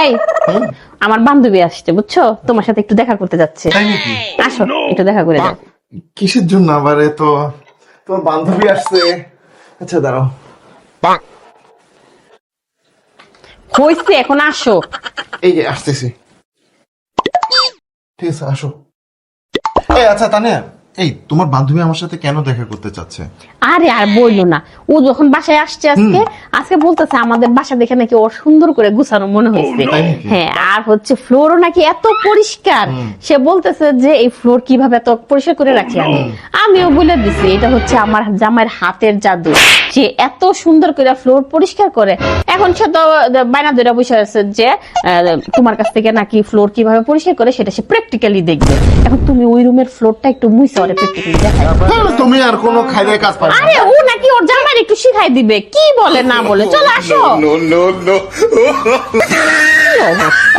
এই আমার বান্ধবী আসছে বুঝছো, তোমার সাথে একটু দেখা করতে যাচ্ছে। তাই নাকি? আসো একটু দেখা করে যাও। কিসের জন্য আবার তো তোমার বান্ধবী আসছে? আচ্ছা দাঁড়াও। হইছে, এখন আসো। এই যে আসতেছি। ঠিক আছে আসো। এই আচ্ছা তানিয়া, এই তোমার বান্ধবী আমার সাথে কেন দেখা করতে চাচ্ছে? আরে আর বইলো না, ও যখন বাসায় আসছে আজকে বলতেছে আমাদের বাসা দেখে নাকি ওর সুন্দর করে গুছানো মনে হয়েছে। তাই নাকি? হ্যাঁ, আর হচ্ছে ফ্লোরও নাকি এত পরিষ্কার। সে বলতেছে যে এই ফ্লোর কিভাবে এত পরিষ্কার করে রাখি আমিও বলে দিছি এটা হচ্ছে আমার জামাইয়ের হাতের জাদু, যে এত সুন্দর করে ফ্লোর পরিষ্কার করে। এখন সে তো বাইনা ধরে বসে আছে যে তোমার কাছ থেকে নাকি ফ্লোর কিভাবে পরিষ্কার করে সেটা সে প্র্যাকটিক্যালি দেখবে। এখন তুমি ওই রুমের ফ্লোরটা একটু মুছে ওরে প্র্যাকটিক্যালি দেখাই। তুমি আর কোনো খাইলে কাজ পারবে না। আরে ও নাকি ওর জামাইয়ের একটু শিখাই দিবে, কি বলে না বলে। চলো আসো। নো নো নো কি অবস্থা।